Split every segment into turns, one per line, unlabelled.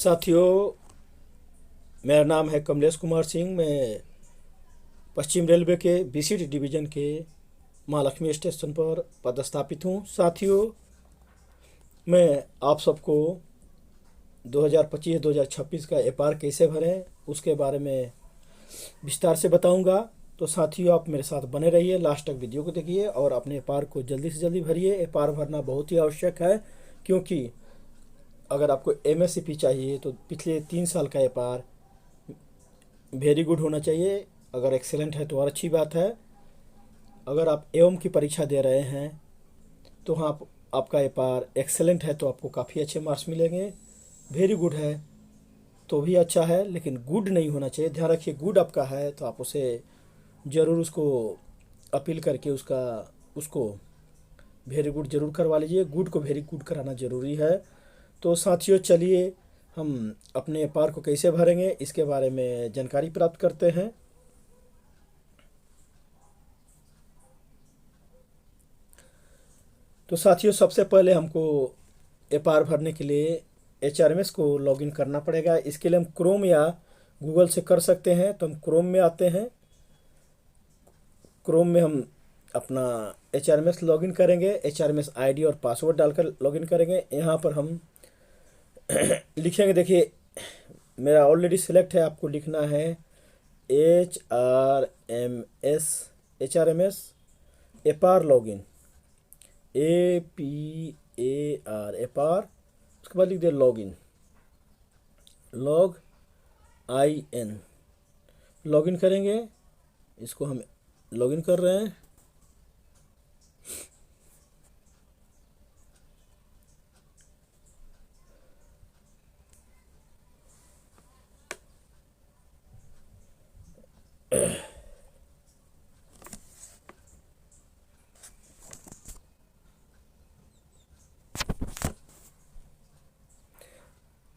साथियों, मेरा नाम है कमलेश कुमार सिंह। मैं पश्चिम रेलवे के बीसीडी डिवीज़न के महालक्ष्मी स्टेशन पर पदस्थापित हूँ। साथियों, मैं आप सबको 2025-2026 का एफआर कैसे भरें उसके बारे में विस्तार से बताऊंगा। तो साथियों, आप मेरे साथ बने रहिए, लास्ट तक वीडियो को देखिए और अपने एफआर को जल्दी से जल्दी भरिए। एफआर भरना बहुत ही आवश्यक है, क्योंकि अगर आपको एमएससीपी चाहिए तो पिछले 3 साल का एफआर वेरी गुड होना चाहिए। अगर एक्सेलेंट है तो और अच्छी बात है। अगर आप एवं की परीक्षा दे रहे हैं तो हाँ, आपका एफआर एक्सेलेंट है तो आपको काफ़ी अच्छे मार्क्स मिलेंगे। वेरी गुड है तो भी अच्छा है, लेकिन गुड नहीं होना चाहिए। ध्यान रखिए, गुड आपका है तो आप उसे ज़रूर उसको अपील करके उसको वेरी गुड ज़रूर करवा लीजिए। गुड को वेरी गुड कराना ज़रूरी है। तो साथियों, चलिए हम अपने एफआर को कैसे भरेंगे इसके बारे में जानकारी प्राप्त करते हैं। तो साथियों, सबसे पहले हमको एफआर भरने के लिए एचआरएमएस को लॉगिन करना पड़ेगा। इसके लिए हम क्रोम या गूगल से कर सकते हैं। तो हम क्रोम में आते हैं। क्रोम में हम अपना एचआरएमएस लॉगिन करेंगे। एचआरएमएस आईडी और पासवर्ड डालकर लॉगिन करेंगे। यहाँ पर हम लिखेंगे, देखिए मेरा ऑलरेडी सिलेक्ट है, आपको लिखना है H R M S FR login, APAR FR. उसके बाद लिख दे लॉगिन, LOGIN। लॉगिन करेंगे, इसको हम लॉगिन कर रहे हैं।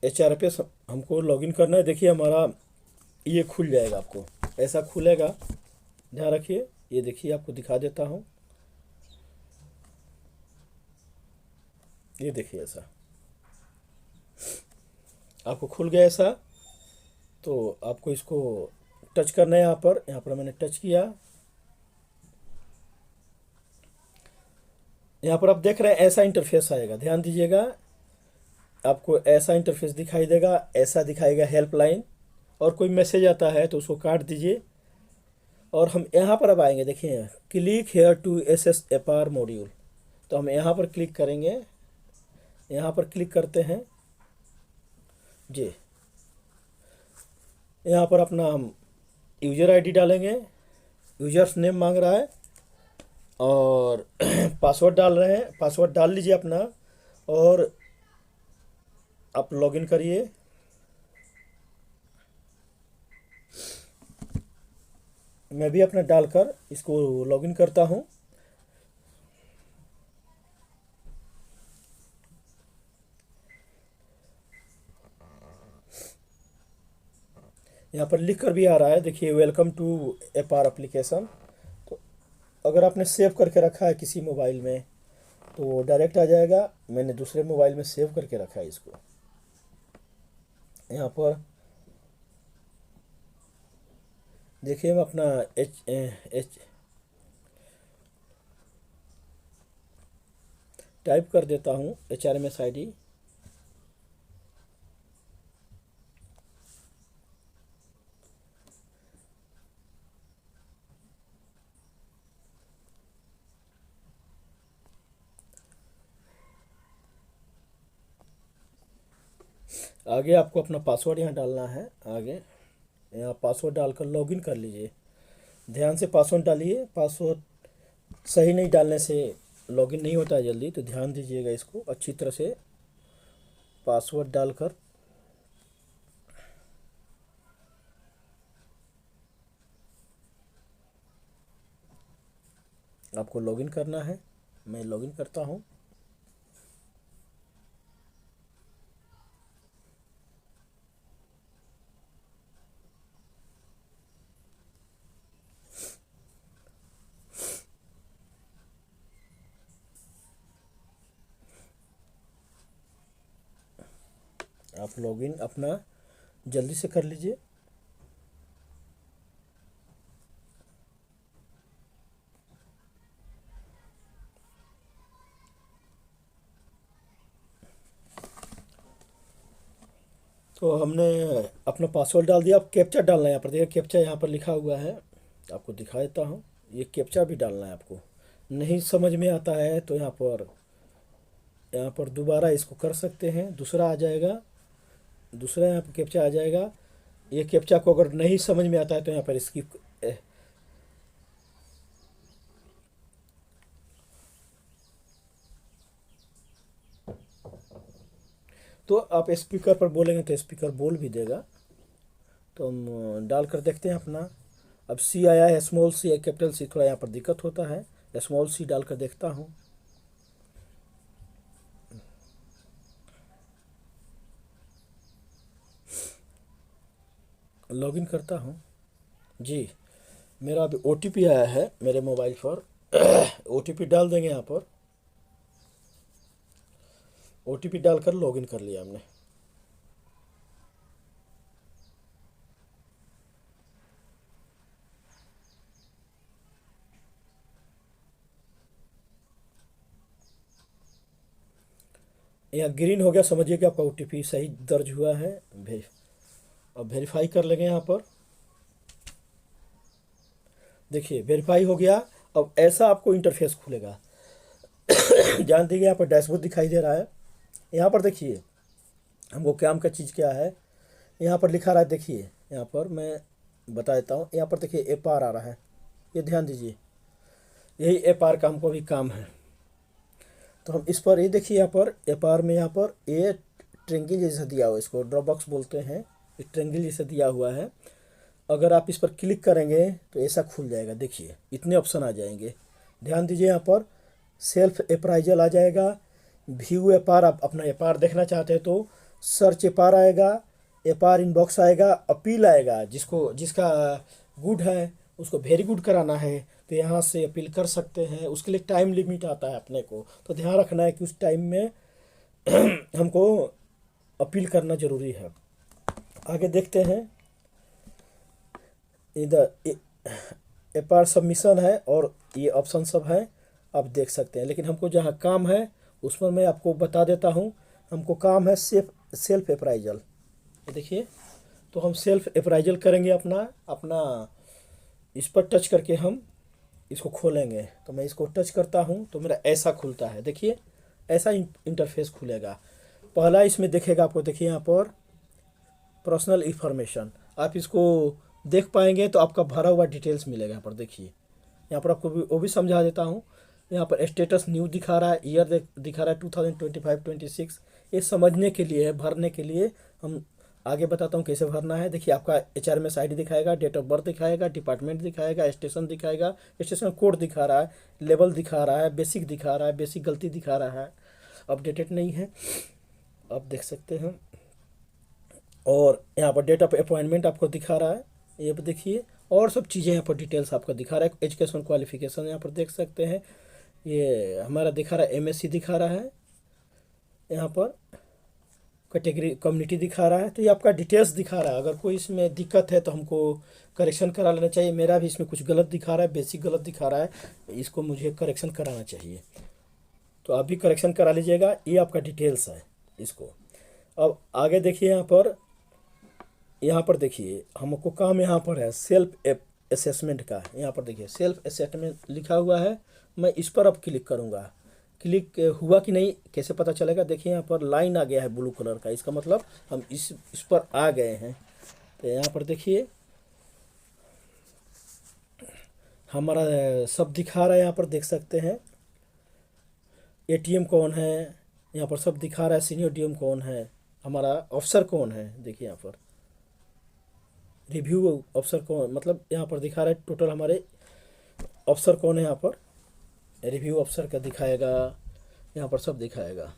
HRPS हमको लॉगिन करना है। देखिए हमारा ये खुल जाएगा, आपको ऐसा खुलेगा। ध्यान रखिए, ये देखिए आपको दिखा देता हूँ। ये देखिए ऐसा आपको खुल गया ऐसा। तो आपको इसको टच करना है। यहाँ पर मैंने टच किया। यहाँ पर आप देख रहे हैं ऐसा इंटरफेस आएगा। ध्यान दीजिएगा, आपको ऐसा इंटरफेस दिखाई देगा। ऐसा दिखाएगा हेल्पलाइन, और कोई मैसेज आता है तो उसको काट दीजिए। और हम यहाँ पर अब आएंगे, देखिए click here to access FR module. तो हम यहाँ पर क्लिक करेंगे। यहाँ पर क्लिक करते हैं जी। यहाँ पर अपना हम यूज़र आईडी डालेंगे। यूजर्स नेम मांग रहा है और पासवर्ड डाल रहे हैं। पासवर्ड डाल लीजिए अपना और आप लॉगिन करिए। मैं भी अपना डालकर इसको लॉगिन करता हूँ। यहाँ पर लिख कर भी आ रहा है, देखिए वेलकम टू एफआर एप्लीकेशन। तो अगर आपने सेव करके रखा है किसी मोबाइल में तो वो डायरेक्ट आ जाएगा। मैंने दूसरे मोबाइल में सेव करके रखा है इसको। यहाँ पर देखिए मैं अपना एच टाइप कर देता हूँ, HRMS ID। आगे आपको अपना पासवर्ड यहाँ डालना है। आगे यहाँ पासवर्ड डालकर लॉगिन कर लीजिए। ध्यान से पासवर्ड डालिए। पासवर्ड सही नहीं डालने से लॉगिन नहीं होता है जल्दी, तो ध्यान दीजिएगा इसको अच्छी तरह से। पासवर्ड डालकर आपको लॉगिन करना है। मैं लॉगिन करता हूँ। आप लॉगिन अपना जल्दी से कर लीजिए। तो हमने अपना पासवर्ड डाल दिया। अब कैप्चा डालना है यहाँ पर, देखिए कैप्चा यहाँ पर लिखा हुआ है, आपको दिखा देता हूँ। ये कैप्चा भी डालना है आपको। नहीं समझ में आता है तो यहाँ पर दोबारा इसको कर सकते हैं, दूसरा आ जाएगा, दूसरा यहाँ पर कैप्चा आ जाएगा। ये कैप्चा को अगर नहीं समझ में आता है तो यहाँ पर स्किप। तो आप स्पीकर पर बोलेंगे तो स्पीकर बोल भी देगा। तो हम डाल कर देखते हैं अपना। अब सी आया है, स्मॉल सी या कैपिटल सी, थोड़ा यहाँ पर दिक्कत होता है। स्मॉल सी डाल कर देखता हूँ। लॉगिन करता हूँ जी। मेरा अभी OTP आया है मेरे मोबाइल पर। OTP डाल देंगे यहाँ पर। OTP डालकर लॉगिन कर लिया हमने। यहाँ ग्रीन हो गया, समझिए कि आपका OTP सही दर्ज हुआ है। अब वेरीफाई कर लेंगे यहाँ पर। देखिए वेरीफाई हो गया। अब ऐसा आपको इंटरफेस खुलेगा। जान दीजिए यहाँ पर डैशबोर्ड दिखाई दे रहा है। यहाँ पर देखिए हमको काम का चीज़ क्या है, यहाँ पर लिखा रहा है। देखिए यहाँ पर मैं बता देता हूँ। यहाँ पर देखिए एपार आ रहा है, ये ध्यान दीजिए, यही एपार का हमको भी काम है। तो हम इस पर ये देखिए यहाँ पर एपार में यहाँ पर ये ट्रेंगल जैसा दिया हुआ है, इसको ड्रॉप बॉक्स बोलते हैं। ये ट्रेंगल जैसा दिया हुआ है। अगर आप इस पर क्लिक करेंगे तो ऐसा खुल जाएगा। देखिए इतने ऑप्शन आ जाएंगे। ध्यान दीजिए यहाँ पर सेल्फ अप्राइजल आ जाएगा, व्यू एपार, आप अपना एपार देखना चाहते हैं तो सर्च एपार आएगा, एपार इनबॉक्स आएगा, अपील आएगा। जिसका गुड है उसको वेरी गुड कराना है तो यहाँ से अपील कर सकते हैं। उसके लिए टाइम लिमिट आता है अपने को, तो ध्यान रखना है कि उस टाइम में हमको अपील करना ज़रूरी है। आगे देखते हैं। इधर एपार सबमिशन है और ये ऑप्शन सब है, आप देख सकते हैं। लेकिन हमको जहाँ काम है उस पर मैं आपको बता देता हूँ। हमको काम है सेल्फ अप्राइजल। देखिए तो हम सेल्फ अप्राइजल करेंगे अपना इस पर टच करके हम इसको खोलेंगे। तो मैं इसको टच करता हूँ तो मेरा ऐसा खुलता है। देखिए ऐसा इंटरफेस खुलेगा। पहला इसमें देखेगा आपको, देखिए यहाँ पर पर्सनल इंफॉर्मेशन, आप इसको देख पाएंगे तो आपका भरा हुआ डिटेल्स मिलेगा। यहाँ पर देखिए, यहाँ पर आपको वो भी समझा देता हूँ। यहाँ पर स्टेटस न्यू दिखा रहा है, ईयर दिखा रहा है 2025-26। ये समझने के लिए है, भरने के लिए। हम आगे बताता हूँ कैसे भरना है। देखिए आपका HRMS ID दिखाएगा, डेट ऑफ बर्थ दिखाएगा, डिपार्टमेंट दिखाएगा, स्टेशन दिखाएगा, स्टेशन कोड दिखा रहा है, लेवल दिखा रहा है, बेसिक दिखा रहा है, बेसिक गलती दिखा रहा है, अपडेटेड नहीं है, आप देख सकते हैं। और यहाँ पर डेट ऑफ अपॉइंटमेंट आपको दिखा रहा है, ये भी देखिए। और सब चीज़ें यहाँ पर डिटेल्स आपका दिखा रहा है। एजुकेशन क्वालिफिकेशन यहाँ पर देख सकते हैं। ये हमारा दिखा रहा है, MSc दिखा रहा है। यहाँ पर कैटेगरी कम्युनिटी दिखा रहा है। तो ये आपका डिटेल्स दिखा रहा है। अगर कोई इसमें दिक्कत है तो हमको करेक्शन करा लेना चाहिए। मेरा भी इसमें कुछ गलत दिखा रहा है, बेसिक गलत दिखा रहा है, इसको मुझे करेक्शन कराना चाहिए। तो आप भी करेक्शन करा लीजिएगा। ये आपका डिटेल्स है इसको। अब आगे देखिए यहाँ पर देखिए हमको काम यहाँ पर है सेल्फ असेसमेंट का। यहाँ पर देखिए सेल्फ असेसमेंट लिखा हुआ है। मैं इस पर अब क्लिक करूँगा। क्लिक हुआ कि नहीं कैसे पता चलेगा? देखिए यहाँ पर लाइन आ गया है ब्लू कलर का, इसका मतलब हम इस पर आ गए हैं। तो यहाँ पर देखिए हमारा सब दिखा रहा है। यहाँ पर देख सकते हैं ATM कौन है, यहाँ पर सब दिखा रहा है। सीनियर DM कौन है, हमारा अफसर कौन है, देखिए यहाँ पर रिव्यू अफसर कौन, मतलब यहाँ पर दिखा रहा है टोटल हमारे अफसर कौन है। यहाँ पर रिव्यू अफसर का दिखाएगा, यहाँ पर सब दिखाएगा।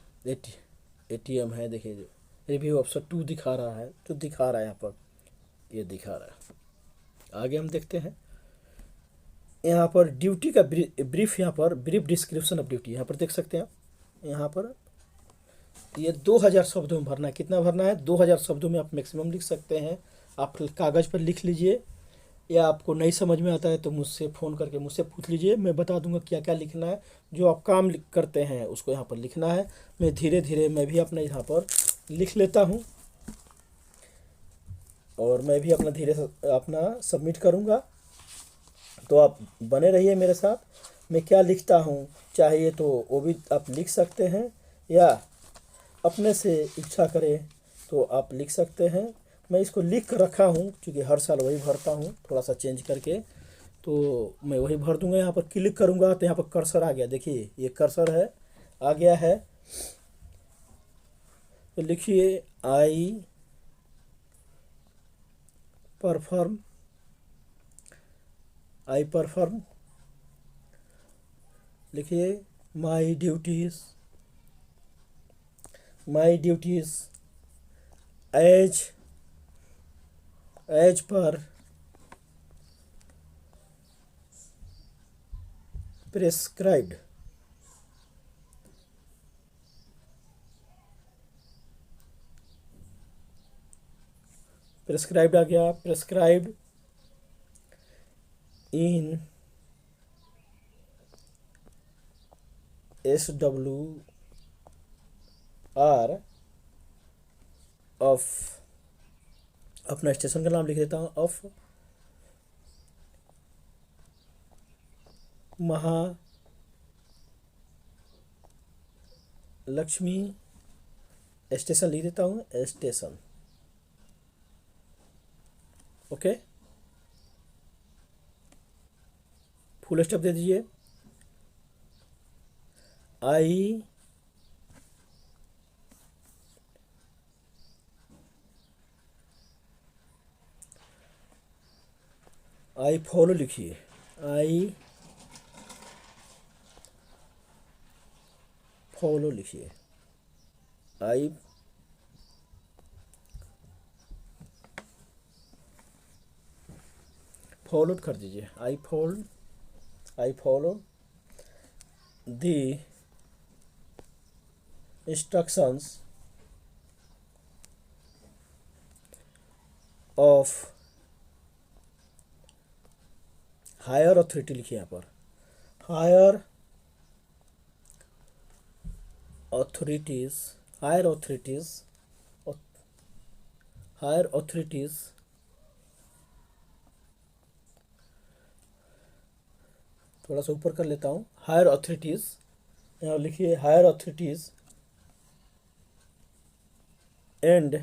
ATM है, देखिए रिव्यू अफसर 2 दिखा रहा है, तो दिखा रहा है यहाँ पर, ये दिखा रहा है। आगे हम देखते हैं यहाँ पर ड्यूटी का ब्रीफ, यहाँ पर ब्रीफ डिस्क्रिप्शन ऑफ ड्यूटी, यहाँ पर देख सकते हैं। यहाँ पर ये 2000 शब्दों में भरना है। कितना भरना है? 2000 शब्दों में आप मैक्सिमम लिख सकते हैं। आप कागज़ पर लिख लीजिए, या आपको नहीं समझ में आता है तो मुझसे फ़ोन करके मुझसे पूछ लीजिए, मैं बता दूंगा क्या क्या लिखना है। जो आप काम करते हैं उसको यहाँ पर लिखना है। मैं धीरे धीरे मैं भी अपने यहाँ पर लिख लेता हूँ, और मैं भी अपना धीरे से अपना सबमिट करूँगा। तो आप बने रहिए मेरे साथ। मैं क्या लिखता हूँ, चाहिए तो वो भी आप लिख सकते हैं, या अपने से इच्छा करें तो आप लिख सकते हैं। मैं इसको लिख कर रखा हूँ क्योंकि हर साल वही भरता हूँ, थोड़ा सा चेंज करके। तो मैं वही भर दूंगा। यहाँ पर क्लिक करूँगा तो यहाँ पर कर्सर आ गया, देखिए ये कर्सर है, आ गया है। तो लिखिए आई परफॉर्म, आई परफॉर्म, लिखिए my duties, my duties as as per prescribed, prescribed आ गया, प्रेस्क्राइब्ड इन SWR ऑफ, अपना स्टेशन का नाम लिख देता हूँ, ऑफ महालक्ष्मी स्टेशन लिख देता हूँ, स्टेशन। ओके, फुल स्टॉप दे दीजिए। आई आई फॉलो लिखिए, आई फॉलो लिखिए, आई फॉलो कर दीजिए, I follow the instructions of higher authority, लिखिए यहाँ पर higher authorities, higher authorities, higher authorities, थोड़ा सा ऊपर कर लेता हूँ, हायर अथॉरिटीज, यहाँ लिखिए higher authorities and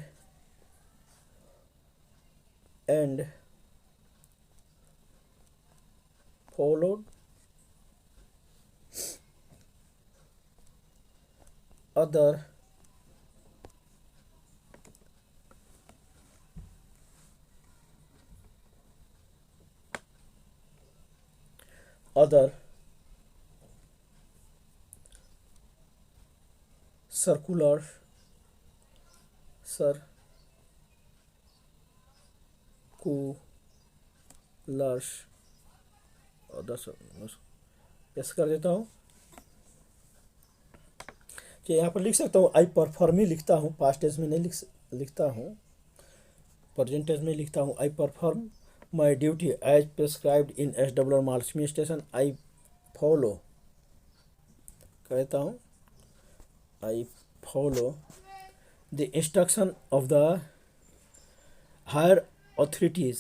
and followed other other circular circulars, ऐसे कर देता हूँ कि यहाँ पर लिख सकता हूँ आई परफॉर्म ही लिखता हूँ, पास्ट टेंस में नहीं लिखता हूँ, प्रेजेंट टेंस में लिखता हूँ। I perform my duty as prescribed in SWR Mahalakshmi station. I follow कहता हूँ, I follow the instruction of the higher authorities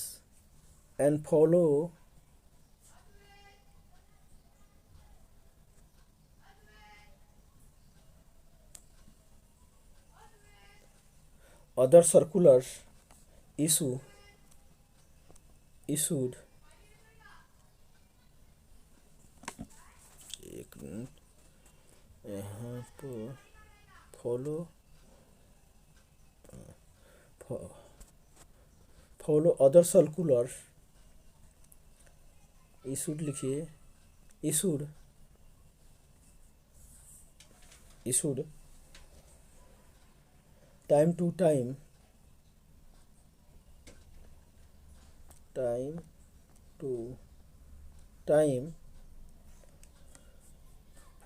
and follow other circulars issued, एक मिनट, यहाँ पर फॉलो अदर सर्कुलर issued, लिखिए issued time to time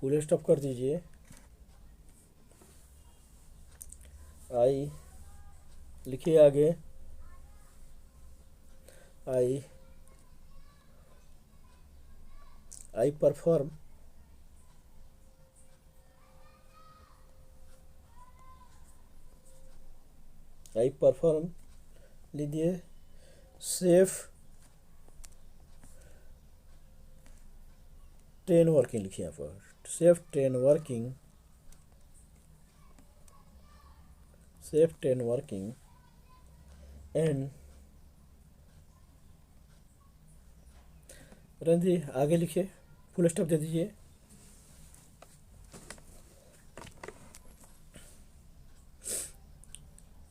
full stop कर दीजिए, I लिखिए आगे। I I perform I perform लीजिए सेफ ट्रेन वर्किंग लिखिए यहाँ पर। सेफ ट्रेन वर्किंग एंड रंजी आगे लिखिए, फुल स्टॉप दे दीजिए।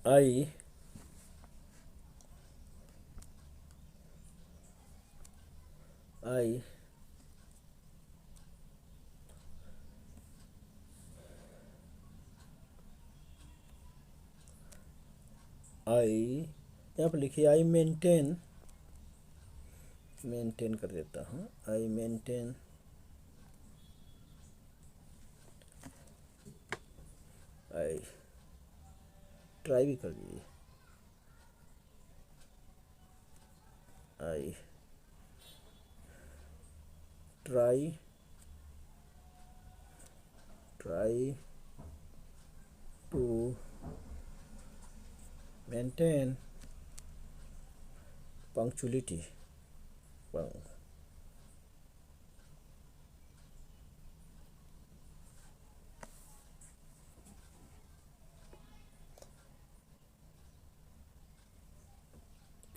आई आई आई यहाँ पर लिखिए आई मेंटेन कर देता हूँ। आई मेंटेन आई ट्राई भी कर दीजिए। I try to maintain punctuality.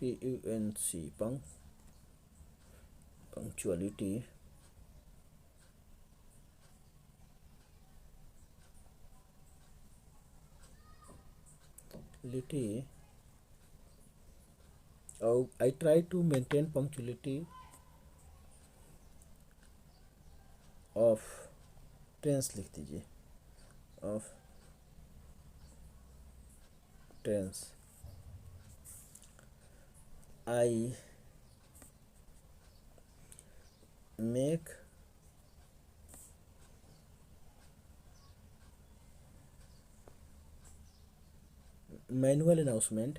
PUNC punctuality I try to maintain punctuality of trains लिख दीजिए। of trains I make manual announcement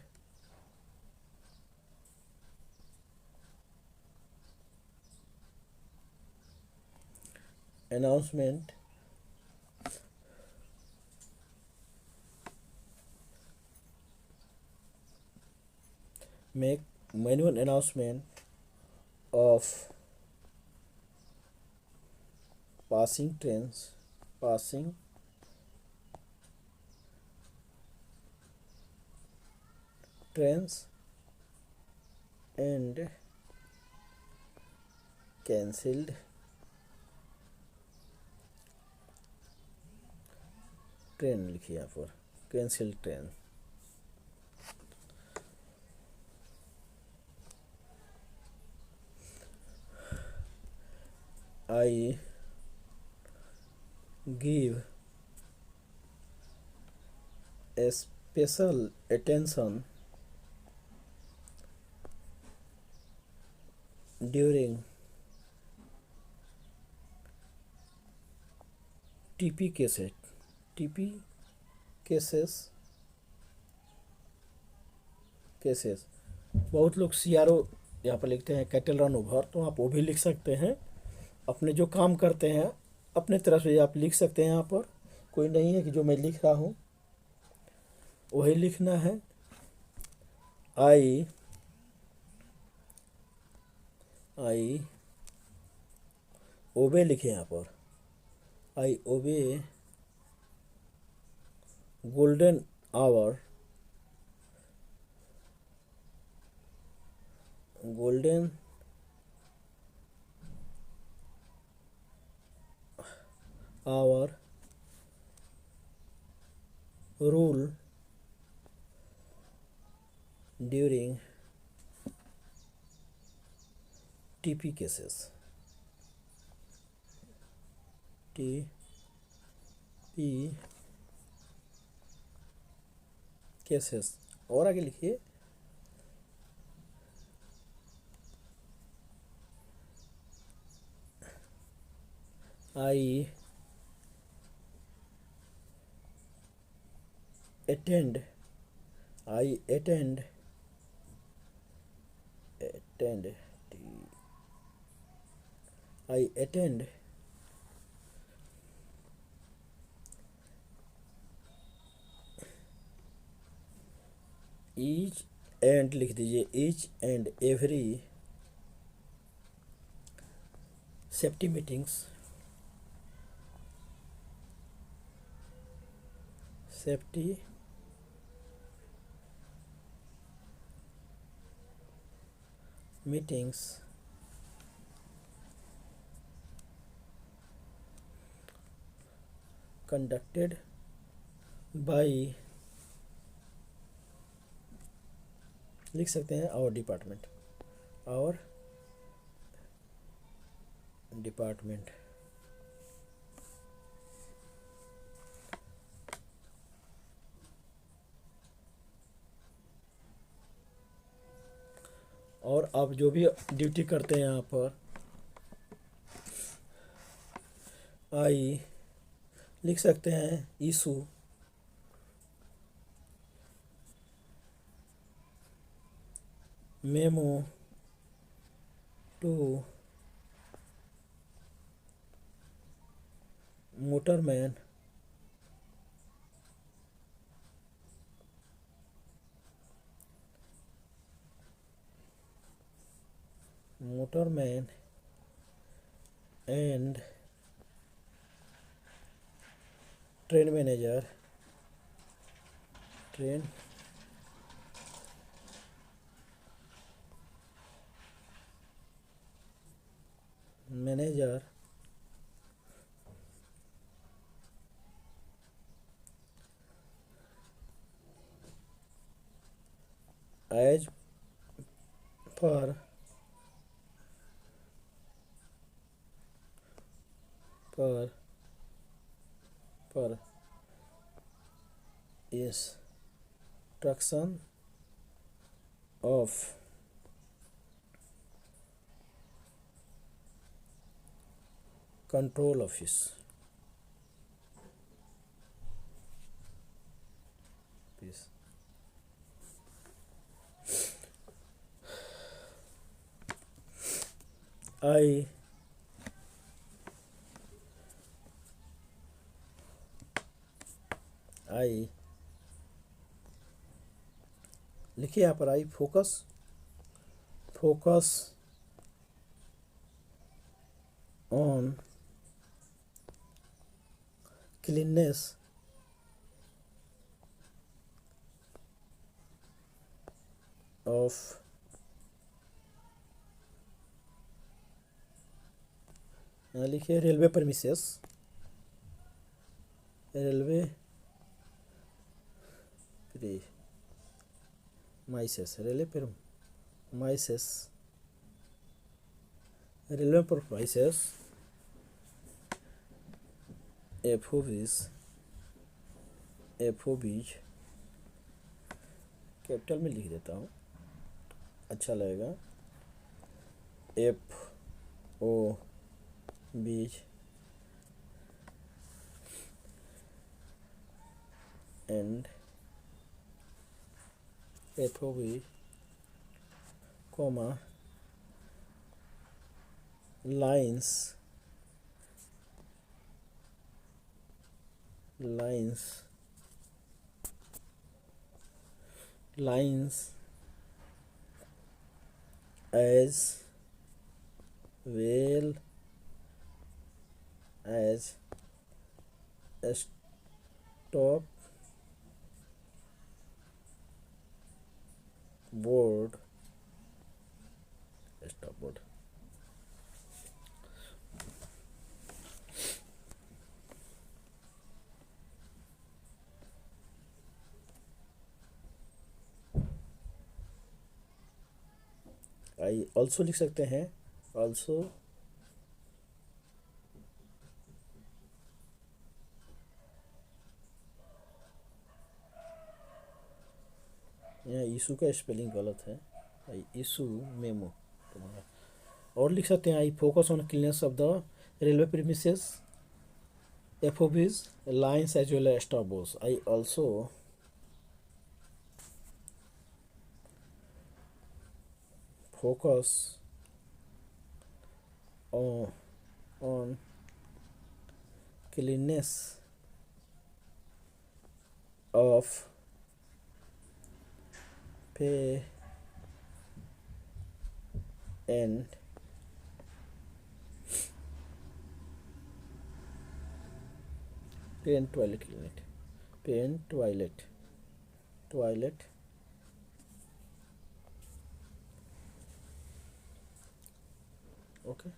make manual announcement of passing trains and cancelled train लिखिए यहाँ पर। Cancel train I give a special attention during TP cases. बहुत लोग CRO यहाँ पर लिखते हैं, कैटल रन ओवर, तो आप वो भी लिख सकते हैं। अपने जो काम करते हैं अपने तरफ से आप लिख सकते हैं। यहाँ पर कोई नहीं है कि जो मैं लिख रहा हूँ वही लिखना है। आई ओबे लिखे यहाँ पर। I obey golden hour rule during TP cases। और आगे लिखिए आई attend, I attend, I attend each and लिख दीजिए each and every safety meetings, safety meetings conducted by, लिख सकते हैं our department, our department। और आप जो भी ड्यूटी करते हैं यहाँ पर, आई लिख सकते हैं issue memo to motorman and train manager, train manager as per instruction of control office, please। I लिखिए यहाँ पर, I focus on cleanness of लिखिए railway premises, railway premises, railway premises FOBs capital में लिख देता हूँ, अच्छा लगेगा, FOBs and FOB, lines as well as stop board, I also लिख सकते हैं, ऑल्सो यहाँ इशू का स्पेलिंग गलत है, आई इशू मेमो, और लिख सकते हैं I focus on cleanness of the railway premises FOBs, lines as well as stop boards। I also focus on cleanness of pay and pay and toilet cleaning. Pay and toilet okay.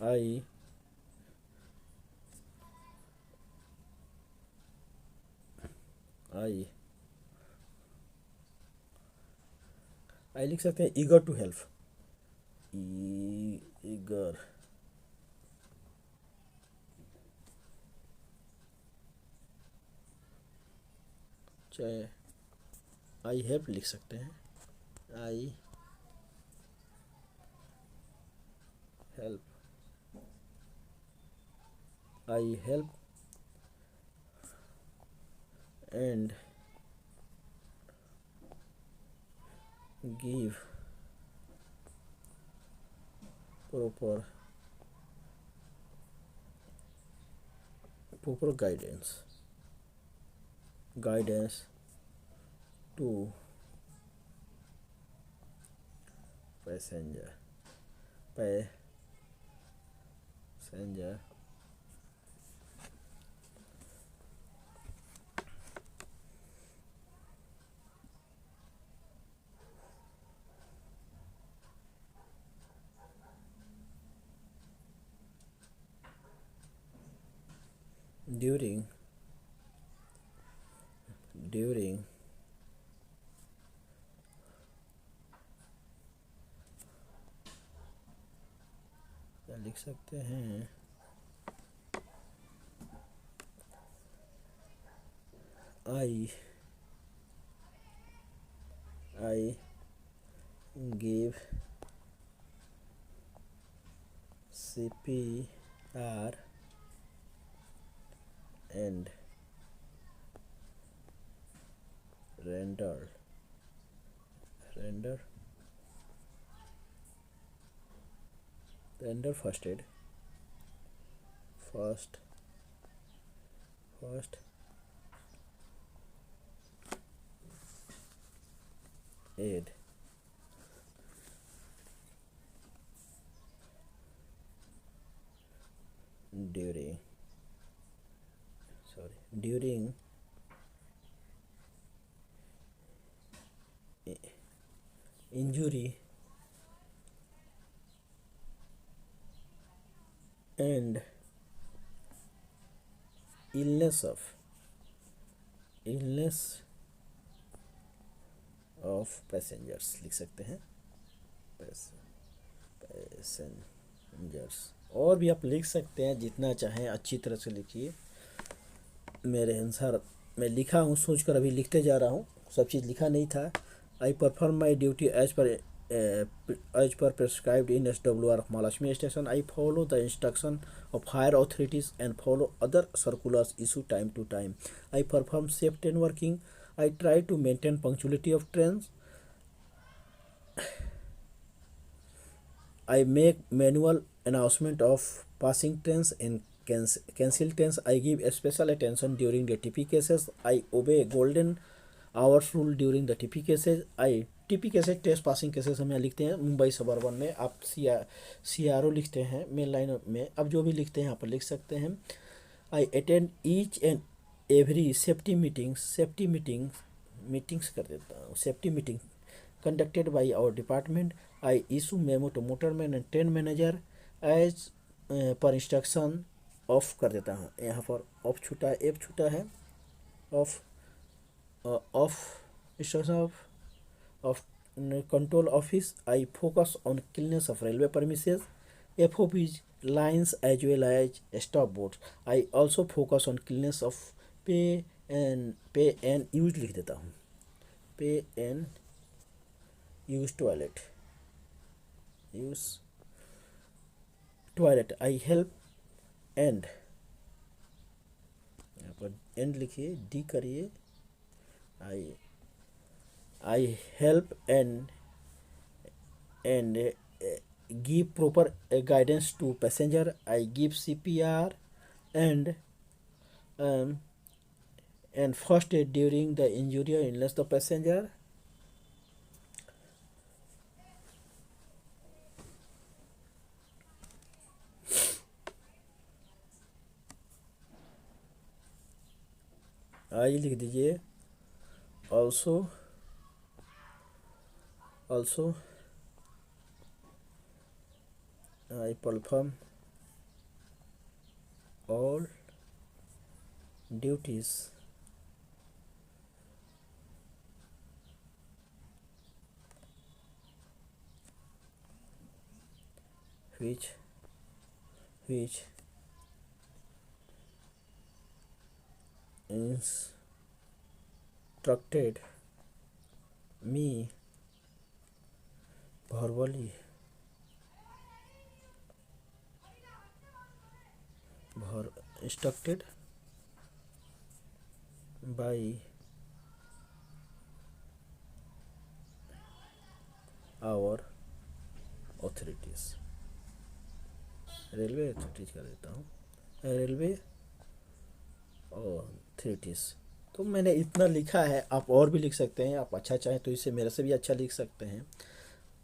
I I आई लिख सकते हैं eager to help, eager चाहे I help लिख सकते हैं, I help, I help and give proper guidance to passenger during क्या लिख सकते हैं, I give CPR and render first aid during injury and illness of passengers लिख सकते हैं, पैसेंजर्स। और भी आप लिख सकते हैं जितना चाहें, अच्छी तरह से लिखिए। मेरे अनुसार मैं लिखा हूँ, सोचकर अभी लिखते जा रहा हूँ, सब चीज़ लिखा नहीं था। I perform my duty as per prescribed in SWR of Mahalakshmi Station. I follow the instruction of higher authorities and follow other circulars issued time to time. I perform safe train working. I try to maintain punctuality of trains. I make manual announcement of passing trains and cancel trains. I give special attention during the TP cases. I obey golden hours rule during the TP cases. I TP cases test passing cases हम यहाँ लिखते हैं। Mumbai suburban में आप CRO लिखते हैं, main line में अब जो भी लिखते हैं यहाँ पर लिख सकते हैं। I attend each and every safety meetings कर देता हूँ, safety meeting conducted by our department. I issue memo to motorman and train manager as पर इंस्ट्रक्शन ऑफ कर देता हूँ। यहाँ पर ऑफ छूटा, एफ छूटा है, of instruction of control office. I focus on cleanliness of railway premises, FOPs, lines as well as stop boards. I also focus on cleanliness of pay and use लिख देता हूँ, pay and use toilet. I help and पर and लिखिए, D करिए। I I help and give proper guidance to passenger. I give CPR and um, first aid during the injury or illness the passenger. आइए लिख दीजिए, also I perform all duties which instructed me verbally instructed by our authorities. Railway authorities का देता हूँ, railway authorities. तो मैंने इतना लिखा है, आप और भी लिख सकते हैं, आप अच्छा चाहें तो इससे मेरे से भी अच्छा लिख सकते हैं।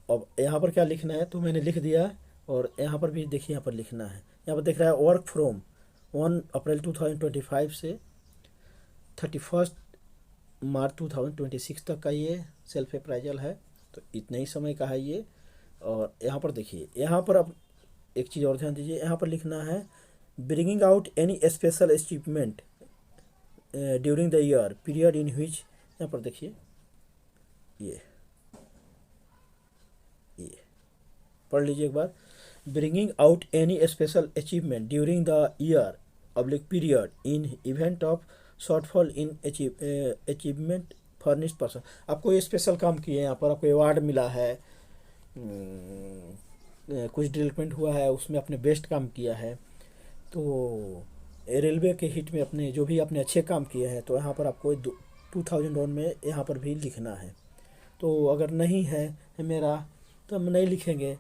अब यहाँ पर क्या लिखना है तो मैंने लिख दिया, और यहाँ पर भी देखिए, यहाँ पर लिखना है, यहाँ पर दिख रहा है वर्क फ्रॉम 1 अप्रैल 2025 से 31 मार्च 2026 तक का ये सेल्फ अप्राइजल है। तो इतना ही समय का है ये। और यहाँ पर देखिए, यहाँ पर अब एक चीज़ और ध्यान दीजिए, यहाँ पर लिखना है bringing out any special achievement during the year period in which, यहाँ पर देखिए ये पढ़ लीजिए एक बार, bringing out any special achievement during the year oblique period in event of shortfall in achievement furnish person. आपको ये स्पेशल काम किए, यहाँ पर आपको अवार्ड मिला है, कुछ डेवलपमेंट हुआ है, उसमें आपने बेस्ट काम किया है, तो रेलवे के हिट में अपने जो भी आपने अच्छे काम किए हैं, तो यहाँ पर आपको 2001 में यहाँ पर भी लिखना है। तो अगर नहीं है मेरा तो हम नहीं लिखेंगे,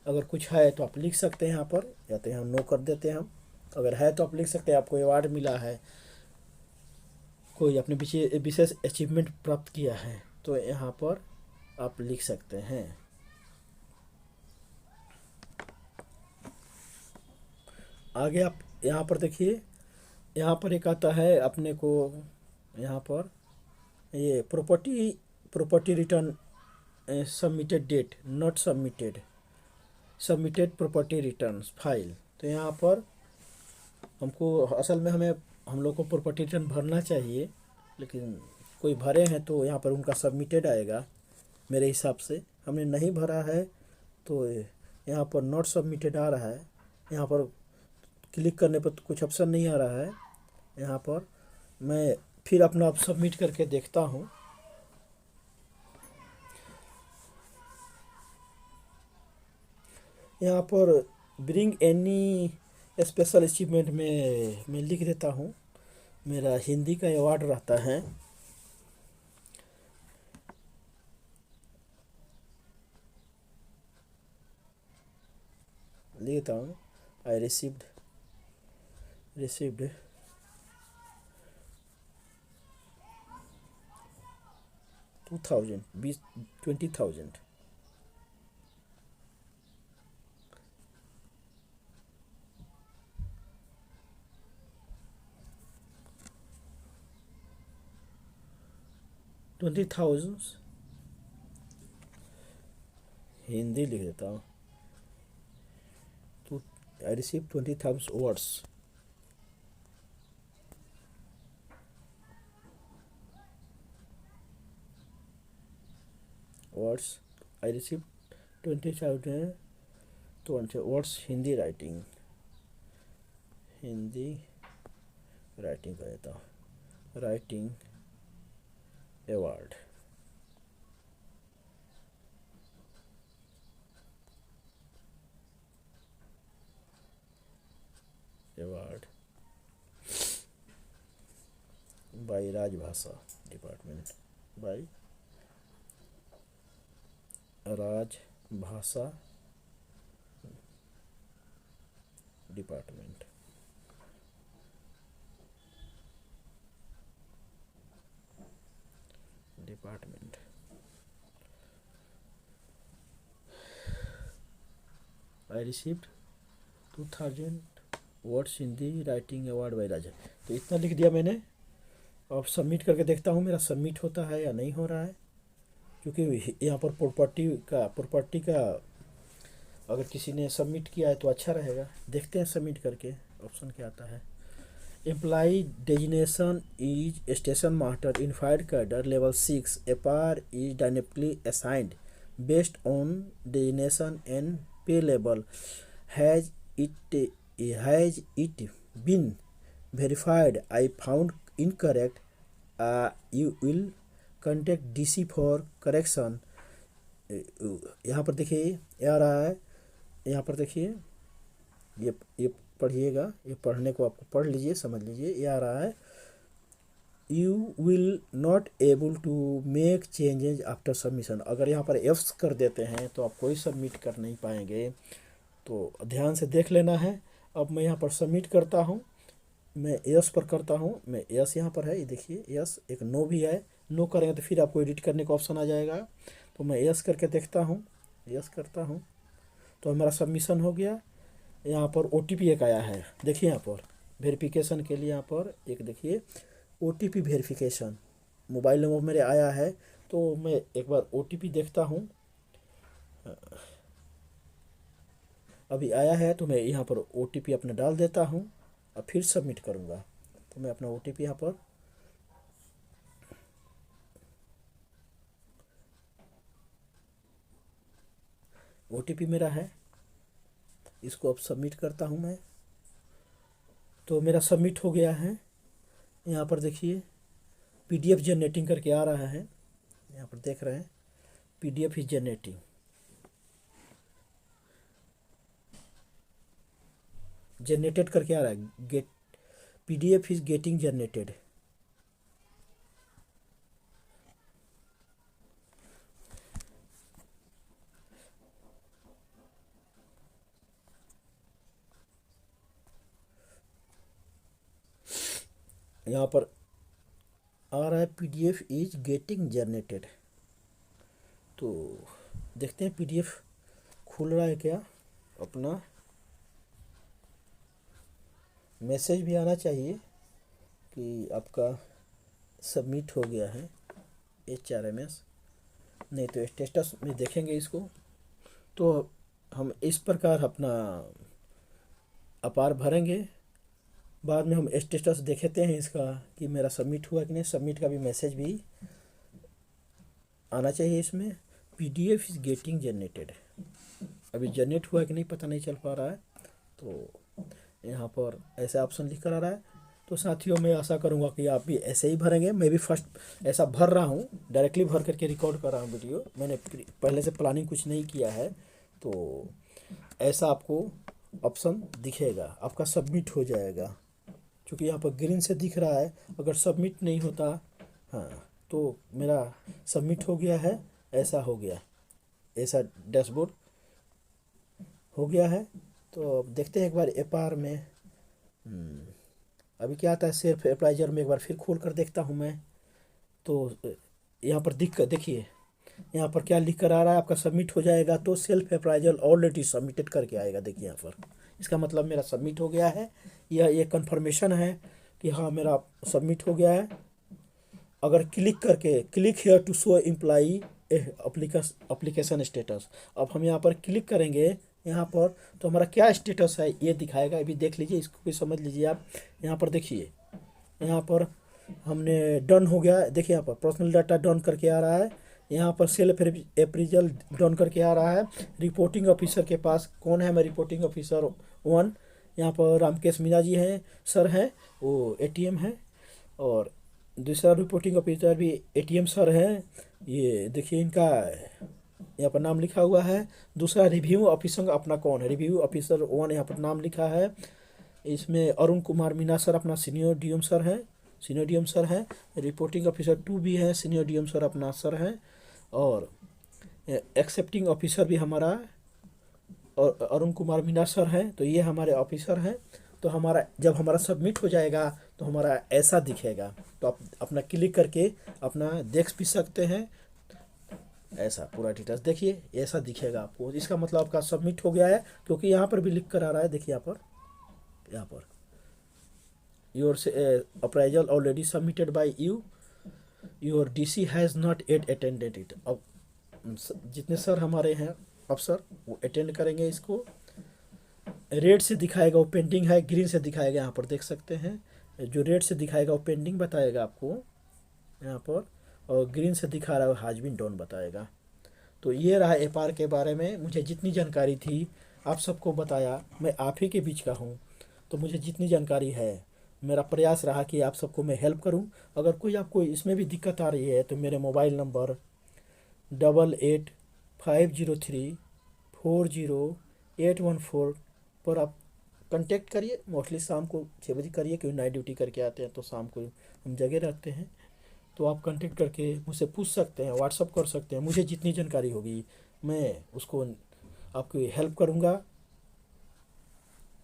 अगर कुछ है तो आप लिख सकते हैं यहाँ पर, या तो यहाँ नो कर देते हैं हम। अगर है तो आप लिख सकते हैं, आपको अवार्ड मिला है, कोई अपने विशेष अचीवमेंट प्राप्त किया है, तो यहाँ पर आप लिख सकते हैं। आगे आप यहाँ पर देखिए, यहाँ पर एक आता है अपने को, यहाँ पर ये property return submitted date not submitted property returns file. तो यहाँ पर हमको असल में हम लोग को प्रॉपर्टी रिटर्न भरना चाहिए, लेकिन कोई भरे हैं तो यहाँ पर उनका सबमिटेड आएगा। मेरे हिसाब से हमने नहीं भरा है, तो यहाँ पर नॉट सबमिटेड आ रहा है। यहाँ पर क्लिक करने पर तो कुछ ऑप्शन नहीं आ रहा है। यहाँ पर मैं फिर अपना आप सबमिट करके देखता हूँ। यहाँ पर ब्रिंग एनी स्पेशल अचीवमेंट में मैं लिख देता हूँ, मेरा हिंदी का अवार्ड रहता है। लिख देता हूँ, आई रिसीव्ड 20,000 20,000 हिंदी लिख देता हूँ, तो I receive 20,000 words I receive 20,000 words Hindi writing कर देता हूँ, writing award. By Rajbhasha department, by Rajbhasha department. Department I received 2000 words Hindi writing award by Raja. तो इतना लिख दिया मैंने। अब सबमिट करके देखता हूँ मेरा सबमिट होता है या नहीं हो रहा है, क्योंकि यहाँ पर प्रॉपर्टी का अगर किसी ने सबमिट किया है तो अच्छा रहेगा। देखते हैं सबमिट करके ऑप्शन क्या आता है। Employee designation is station master in fire cadre level 6। APAR is dynamically assigned based on designation and pay level. Has it been verified? I found incorrect. You will contact DC for correction. यहाँ पर देखिए ये आ रहा है, यहाँ पर देखिए ये पढ़िएगा, ये पढ़ने को आपको पढ़ लीजिए, समझ लीजिए। ये आ रहा है you will not able to make changes after submission. अगर यहाँ पर एफ्स कर देते हैं तो आप कोई सबमिट कर नहीं पाएंगे, तो ध्यान से देख लेना है। अब मैं यहाँ पर सबमिट करता हूँ, मैं यस पर करता हूँ, मैं यस यहाँ पर है, ये देखिए यस। एक नो भी है, नो करेंगे तो फिर आपको एडिट करने का ऑप्शन आ जाएगा। तो मैं यस करके देखता हूँ, यस करता हूँ तो हमारा सबमिशन हो गया। यहाँ पर OTP एक आया है, देखिए यहाँ पर वेरिफिकेशन के लिए, यहाँ पर एक देखिए OTP वेरिफिकेशन मोबाइल नंबर मेरे आया है। तो मैं एक बार OTP देखता हूँ, अभी आया है तो मैं यहाँ पर OTP अपना डाल देता हूँ और फिर सबमिट करूँगा। तो मैं अपना OTP यहाँ पर OTP मेरा है, इसको अब सबमिट करता हूँ मैं। तो मेरा सबमिट हो गया है। यहाँ पर देखिए PDF जनरेटिंग करके आ रहा है, यहाँ पर देख रहे हैं PDF इज जनरेटिंग। जनरेटेड करके आ रहा है, get PDF is getting generated. यहाँ पर आ रहा है PDF इज गेटिंग जनरेटेड। तो देखते हैं PDF खुल रहा है क्या। अपना मैसेज भी आना चाहिए कि आपका सबमिट हो गया है, HRMS। नहीं तो स्टेटस में देखेंगे इसको। तो हम इस प्रकार अपना अपार भरेंगे, बाद में हम स्टेटस देखते हैं इसका कि मेरा सबमिट हुआ कि नहीं। सबमिट का भी मैसेज भी आना चाहिए इसमें। PDF इज गेटिंग जनरेटेड, अभी जनरेट हुआ कि नहीं पता नहीं चल पा रहा है। तो यहाँ पर ऐसा ऑप्शन लिख कर आ रहा है। तो साथियों मैं आशा करूँगा कि आप भी ऐसे ही भरेंगे। मैं भी फर्स्ट ऐसा भर रहा हूँ, डायरेक्टली भर करके रिकॉर्ड कर रहा हूँ वीडियो। मैंने पहले से प्लानिंग कुछ नहीं किया है। तो ऐसा आपको ऑप्शन दिखेगा, आपका सबमिट हो जाएगा। क्योंकि यहाँ पर ग्रीन से दिख रहा है, अगर सबमिट नहीं होता, हाँ, तो मेरा सबमिट हो गया है, ऐसा हो गया, ऐसा डैशबोर्ड हो गया है। तो अब देखते हैं एक बार एपार में अभी क्या आता है। सेल्फ अप्राइजर में एक बार फिर खोल कर देखता हूँ मैं। तो यहाँ पर देखिए यहाँ पर क्या लिख कर आ रहा है, आपका सबमिट हो जाएगा। तो सेल्फ अप्राइजल ऑलरेडी सबमिटेड करके आएगा। देखिए यहाँ पर, इसका मतलब मेरा सबमिट हो गया है। यह एक कंफर्मेशन है कि हाँ मेरा सबमिट हो गया है। अगर क्लिक करके click here to show employee application status, अब हम यहाँ पर क्लिक करेंगे यहाँ पर तो हमारा क्या स्टेटस है ये दिखाएगा। अभी देख लीजिए, इसको भी समझ लीजिए आप। यहाँ पर देखिए, यहाँ पर हमने डन हो गया। देखिए यहाँ पर पर्सनल डाटा डन करके आ रहा है, यहाँ पर सेल्फ अप्रेजल डन करके आ रहा है। रिपोर्टिंग ऑफिसर के पास कौन है, मैं रिपोर्टिंग ऑफिसर 1। यहाँ पर रामकेश मीना जी हैं, सर हैं, वो ATM है। और दूसरा रिपोर्टिंग ऑफिसर भी ATM सर हैं। ये देखिए इनका यहाँ पर नाम लिखा हुआ है। दूसरा रिव्यू ऑफिसर अपना कौन है, रिव्यू ऑफिसर 1 यहाँ पर नाम लिखा है। इसमें अरुण कुमार मीना सर अपना सीनियर DM सर हैं, सीनियर डीएम सर हैं। रिपोर्टिंग ऑफिसर 2 भी हैं, सीनियर डीएम सर अपना सर हैं। और एक्सेप्टिंग ऑफिसर भी हमारा और अरुण कुमार मीना सर हैं। तो ये हमारे ऑफिसर हैं। तो हमारा जब हमारा सबमिट हो जाएगा तो हमारा ऐसा दिखेगा। तो आप अपना क्लिक करके अपना देख भी सकते हैं। ऐसा पूरा डिटेल्स देखिए, ऐसा दिखेगा आपको। इसका मतलब आपका सबमिट हो गया है, क्योंकि यहाँ पर भी लिख कर आ रहा है। देखिए यहाँ per your appraisal already submitted by you, your DC has not at attended it. अब जितने सर हमारे हैं अफसर वो अटेंड करेंगे इसको। रेड से दिखाएगा वो पेंडिंग है, ग्रीन से दिखाएगा यहाँ पर देख सकते हैं। जो रेड से दिखाएगा वो पेंडिंग बताएगा आपको यहाँ पर, और ग्रीन से दिखा रहा है वो हैज बीन डन बताएगा। तो ये रहा एपार के बारे में। मुझे जितनी जानकारी थी आप सबको बताया। मैं आप ही के बीच का हूँ, तो मुझे जितनी जानकारी है मेरा प्रयास रहा कि आप सबको मैं हेल्प करूँ। अगर कोई आपको इसमें भी दिक्कत आ रही है तो मेरे मोबाइल नंबर 8850340814 पर आप कांटेक्ट करिए। मोस्टली शाम को 6 बजे करिए, क्योंकि नाइट ड्यूटी करके आते हैं तो शाम को हम जगह रहते हैं। तो आप कांटेक्ट करके मुझसे पूछ सकते हैं, व्हाट्सअप कर सकते हैं। मुझे जितनी जानकारी होगी मैं उसको आपकी हेल्प करूँगा।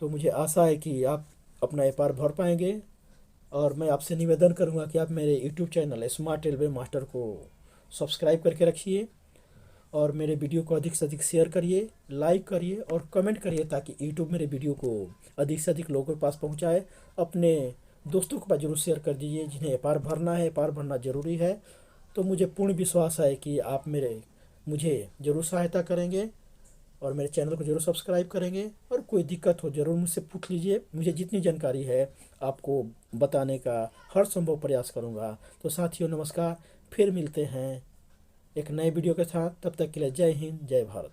तो मुझे आशा है कि आप अपना एपार भर पाएंगे। और मैं आपसे निवेदन करूँगा कि आप मेरे YouTube channel smart railway master को सब्सक्राइब करके रखिए, और मेरे वीडियो को अधिक से अधिक शेयर करिए, लाइक करिए और कमेंट करिए, ताकि यूट्यूब मेरे वीडियो को अधिक से अधिक लोगों के पास पहुंचाए। अपने दोस्तों के पास जरूर शेयर कर दीजिए जिन्हें एपार भरना है। एपार भरना ज़रूरी है। तो मुझे पूर्ण विश्वास है कि आप मुझे ज़रूर सहायता करेंगे और मेरे चैनल को जरूर सब्सक्राइब करेंगे। और कोई दिक्कत हो ज़रूर मुझसे पूछ लीजिए। मुझे जितनी जानकारी है आपको बताने का हर संभव प्रयास करूँगा। तो साथियों नमस्कार, फिर मिलते हैं एक नए वीडियो के साथ। तब तक के लिए जय हिंद, जय भारत।